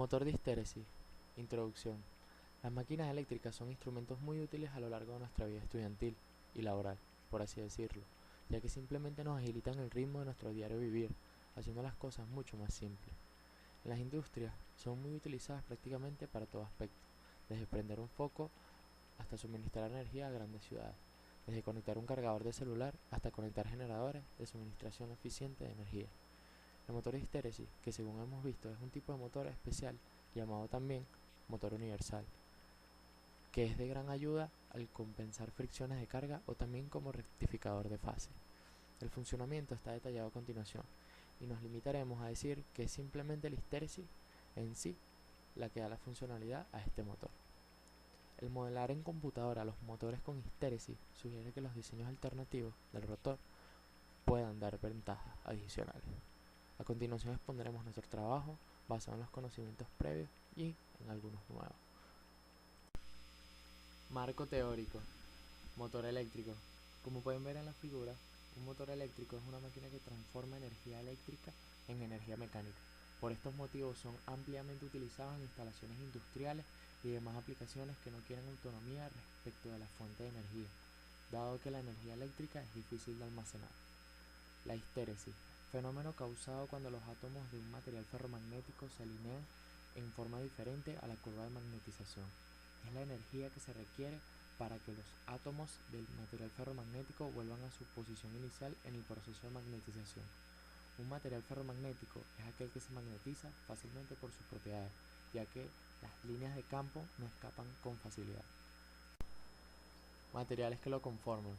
Motor de histéresis. Introducción. Las máquinas eléctricas son instrumentos muy útiles a lo largo de nuestra vida estudiantil y laboral, por así decirlo, ya que simplemente nos agilitan el ritmo de nuestro diario vivir, haciendo las cosas mucho más simples. En las industrias son muy utilizadas prácticamente para todo aspecto, desde prender un foco hasta suministrar energía a grandes ciudades, desde conectar un cargador de celular hasta conectar generadores de suministración eficiente de energía. El motor de histéresis, que según hemos visto es un tipo de motor especial llamado también motor universal, que es de gran ayuda al compensar fricciones de carga o también como rectificador de fase. El funcionamiento está detallado a continuación y nos limitaremos a decir que es simplemente la histéresis en sí la que da la funcionalidad a este motor. El modelar en computadora los motores con histéresis sugiere que los diseños alternativos del rotor puedan dar ventajas adicionales. A continuación expondremos nuestro trabajo basado en los conocimientos previos y en algunos nuevos. Marco teórico. Motor eléctrico. Como pueden ver en la figura, un motor eléctrico es una máquina que transforma energía eléctrica en energía mecánica. Por estos motivos son ampliamente utilizados en instalaciones industriales y demás aplicaciones que no quieren autonomía respecto de la fuente de energía, dado que la energía eléctrica es difícil de almacenar. La histéresis, fenómeno causado cuando los átomos de un material ferromagnético se alinean en forma diferente a la curva de magnetización. Es la energía que se requiere para que los átomos del material ferromagnético vuelvan a su posición inicial en el proceso de magnetización. Un material ferromagnético es aquel que se magnetiza fácilmente por sus propiedades, ya que las líneas de campo no escapan con facilidad. Materiales que lo conforman.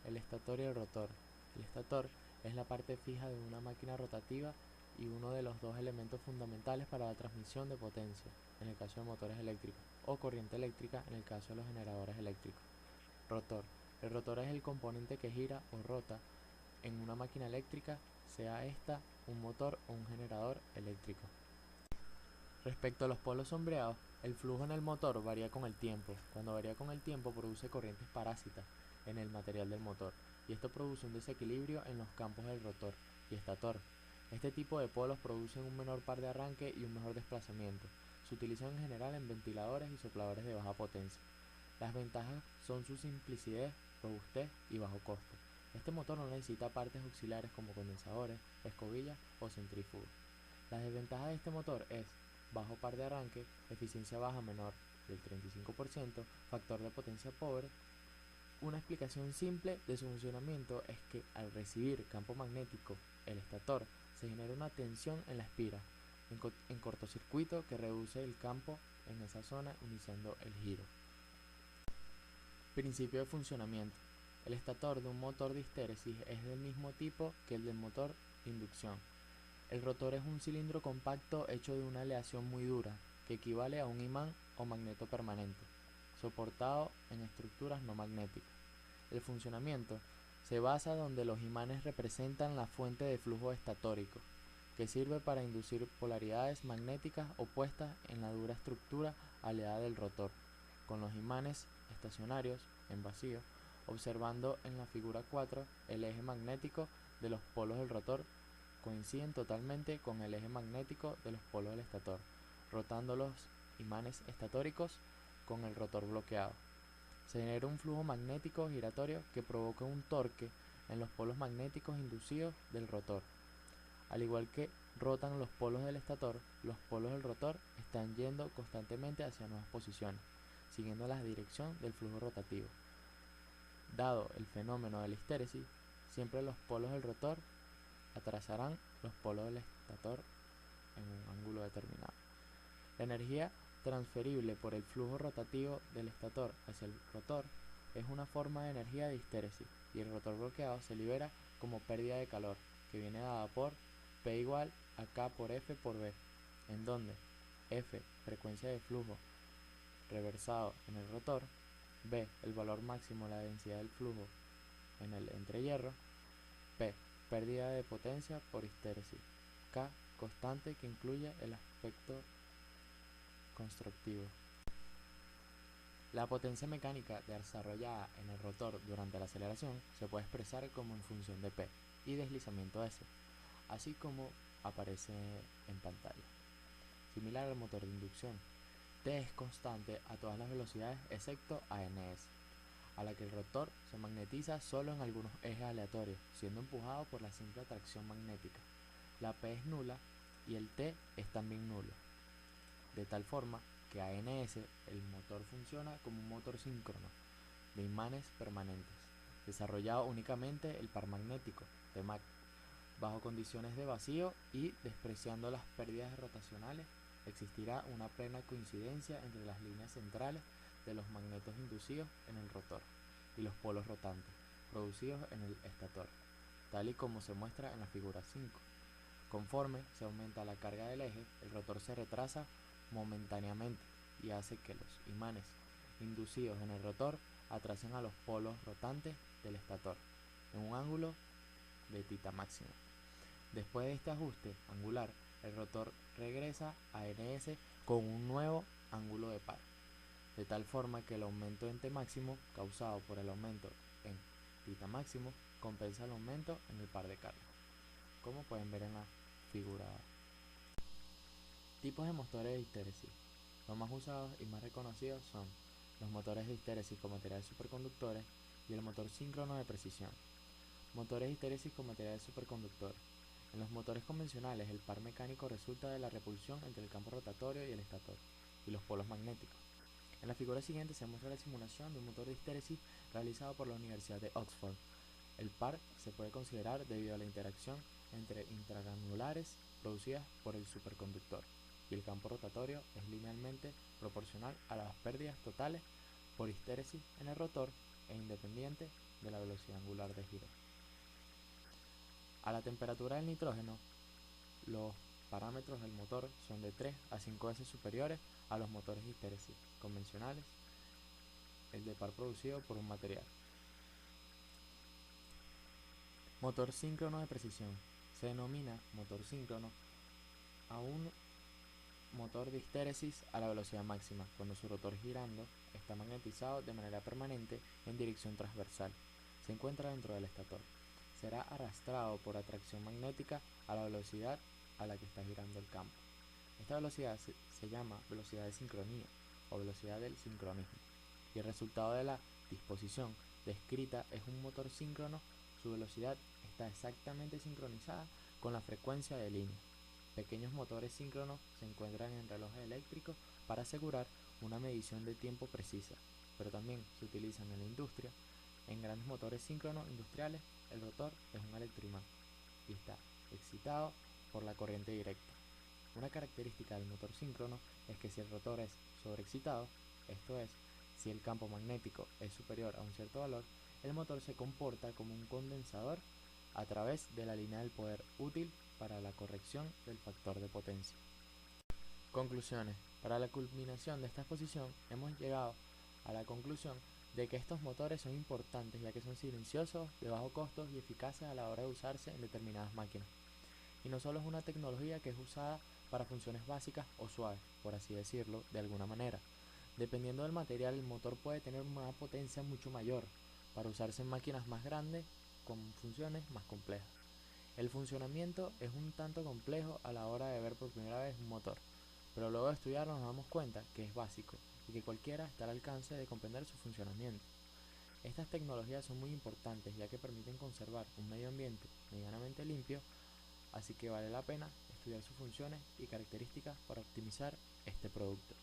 El estator y el rotor. El estator es la parte fija de una máquina rotativa y uno de los dos elementos fundamentales para la transmisión de potencia, en el caso de motores eléctricos, o corriente eléctrica en el caso de los generadores eléctricos. Rotor. El rotor es el componente que gira o rota en una máquina eléctrica, sea esta un motor o un generador eléctrico. Respecto a los polos sombreados, el flujo en el motor varía con el tiempo. Cuando varía con el tiempo produce corrientes parásitas en el material del motor, y esto produce un desequilibrio en los campos del rotor y estator. Este tipo de polos producen un menor par de arranque y un mejor desplazamiento. Se utilizan en general en ventiladores y sopladores de baja potencia. Las ventajas son su simplicidad, robustez y bajo costo. Este motor no necesita partes auxiliares como condensadores, escobillas o centrífugas. La desventaja de este motor es bajo par de arranque, eficiencia baja menor del 35%, factor de potencia pobre. Una explicación simple de su funcionamiento es que al recibir campo magnético, el estator, se genera una tensión en la espira, en cortocircuito, que reduce el campo en esa zona iniciando el giro. Principio de funcionamiento. El estator de un motor de histéresis es del mismo tipo que el del motor de inducción. El rotor es un cilindro compacto hecho de una aleación muy dura, que equivale a un imán o magneto permanente, soportado en estructuras no magnéticas. El funcionamiento se basa donde los imanes representan la fuente de flujo estatórico, que sirve para inducir polaridades magnéticas opuestas en la dura estructura aleada del rotor, con los imanes estacionarios en vacío, observando en la figura 4 el eje magnético de los polos del rotor coinciden totalmente con el eje magnético de los polos del estator, rotando los imanes estatóricos con el rotor bloqueado. Se genera un flujo magnético giratorio que provoca un torque en los polos magnéticos inducidos del rotor. Al igual que rotan los polos del estator, los polos del rotor están yendo constantemente hacia nuevas posiciones, siguiendo la dirección del flujo rotativo. Dado el fenómeno de la histéresis, siempre los polos del rotor atrasarán los polos del estator en un ángulo determinado. La energía transferible por el flujo rotativo del estator hacia el rotor es una forma de energía de histéresis, y el rotor bloqueado se libera como pérdida de calor, que viene dada por P igual a K por F por B, en donde F, frecuencia de flujo reversado en el rotor, B, el valor máximo de la densidad del flujo en el entrehierro, P, pérdida de potencia por histéresis, K, constante que incluye el aspecto constructivo. La potencia mecánica desarrollada en el rotor durante la aceleración se puede expresar como en función de P y deslizamiento S, así como aparece en pantalla. similar al motor de inducción. T es constante a todas las velocidades excepto a ns, a la que el rotor se magnetiza solo en algunos ejes aleatorios, siendo empujado por la simple atracción magnética. La P es nula y el T es también nulo, de tal forma que a ns el motor funciona como un motor síncrono de imanes permanentes, desarrollado únicamente el par magnético, Tmac, bajo condiciones de vacío y despreciando las pérdidas rotacionales. Existirá una plena coincidencia entre las líneas centrales de los magnetos inducidos en el rotor y los polos rotantes producidos en el estator, tal y como se muestra en la figura 5. Conforme se aumenta la carga del eje, el rotor se retrasa momentáneamente y hace que los imanes inducidos en el rotor atrasen a los polos rotantes del estator en un ángulo de θ máximo. Después de este ajuste angular, el rotor regresa a ns con un nuevo ángulo de par, de tal forma que el aumento en T máximo causado por el aumento en θ máximo compensa el aumento en el par de carga, como pueden ver en la figura. Tipos de motores de histéresis. Los más usados y más reconocidos son los motores de histéresis con materiales superconductores y el motor síncrono de precisión. Motores de histéresis con materiales superconductores. En los motores convencionales, el par mecánico resulta de la repulsión entre el campo rotatorio y el estator, y los polos magnéticos. En la figura siguiente se muestra la simulación de un motor de histéresis realizado por la Universidad de Oxford. El par se puede considerar debido a la interacción entre intragranulares producidas por el superconductor, y el campo rotatorio es linealmente proporcional a las pérdidas totales por histéresis en el rotor e independiente de la velocidad angular de giro. A la temperatura del nitrógeno, los parámetros del motor son de 3 a 5 veces superiores a los motores de histéresis convencionales, el de par producido por un material. Motor síncrono de precisión. Se denomina motor síncrono a un motor de histéresis a la velocidad máxima, cuando su rotor girando está magnetizado de manera permanente en dirección transversal. Se encuentra dentro del estator. Será arrastrado por atracción magnética a la velocidad a la que está girando el campo. Esta velocidad se llama velocidad de sincronía o velocidad del sincronismo, y el resultado de la disposición descrita es un motor síncrono. Su velocidad está exactamente sincronizada con la frecuencia de línea. Pequeños motores síncronos se encuentran en relojes eléctricos para asegurar una medición de tiempo precisa, pero también se utilizan en la industria. En grandes motores síncronos industriales, el rotor es un electroimán y está excitado por la corriente directa. Una característica del motor síncrono es que si el rotor es sobreexcitado, esto es, si el campo magnético es superior a un cierto valor, el motor se comporta como un condensador a través de la línea del poder útil para la corrección del factor de potencia. Conclusiones. Para la culminación de esta exposición hemos llegado a la conclusión de que estos motores son importantes ya que son silenciosos, de bajo costo y eficaces a la hora de usarse en determinadas máquinas. Y no solo es una tecnología que es usada para funciones básicas o suaves, por así decirlo, de alguna manera. Dependiendo del material, el motor puede tener una potencia mucho mayor para usarse en máquinas más grandes con funciones más complejas. El funcionamiento es un tanto complejo a la hora de ver por primera vez un motor, pero luego de estudiarlo nos damos cuenta que es básico y que cualquiera está al alcance de comprender su funcionamiento. Estas tecnologías son muy importantes ya que permiten conservar un medio ambiente medianamente limpio, así que vale la pena estudiar sus funciones y características para optimizar este producto.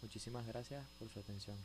Muchísimas gracias por su atención.